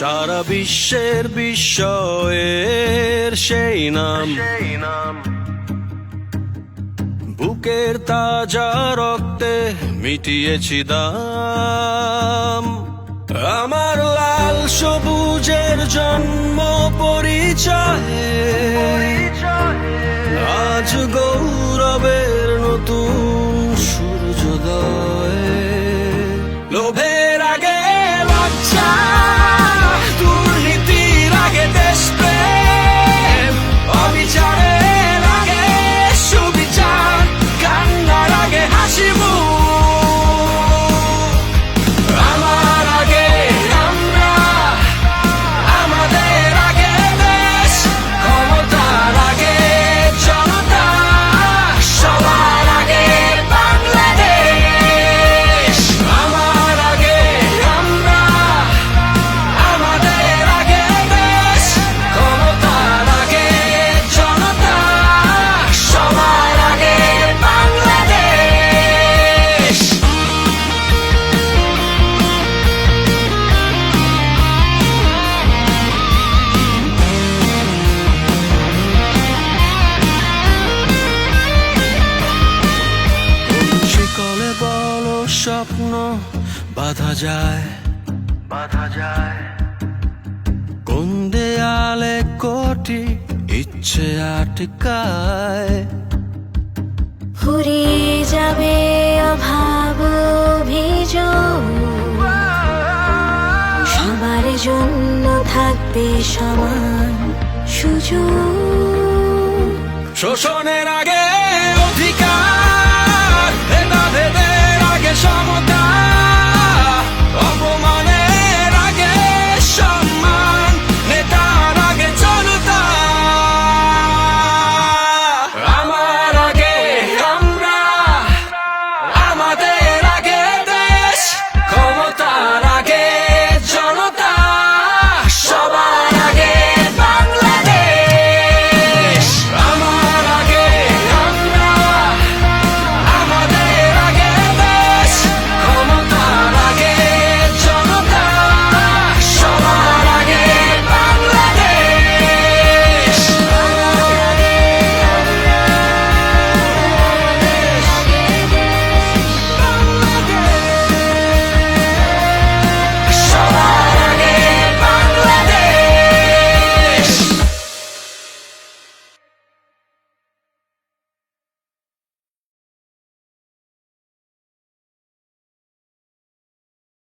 সারা বিশ্বের বিস্ময়ের সেই নাম, বুকের তাজা রক্তে মিটিয়েছি দাম। আমার লাল সবুজের জন্ম পরিচয়ে আজ গৌরবের নতুন সূর্যোদয়। লোভের আগে লজ্জা, দুর্নীতির আগে দেশপ্রেম, অবিচারের আগে সুবিচার, কান্নার আগে হাসি মুখ। আমার আগে আমরা, আমাদের আগে দেশ, ক্ষমতার আগে জনতা, সবার আগে বাংলাদেশ। আমার আগে আমরা, আমাদের আগে দেশ, ক্ষমতার আগে জনতা, সবার আগে বাংলাদেশ। শিকলে বলো স্বপ্ন বাঁধা যায়, কোন দেয়ালে কোটি ইচ্ছে আটকায়। ফুরিয়ে যাবে অভাব অভিযোগ, সবার জন্য থাকবে সমান সুযোগ। শোষণের আগে অধিকার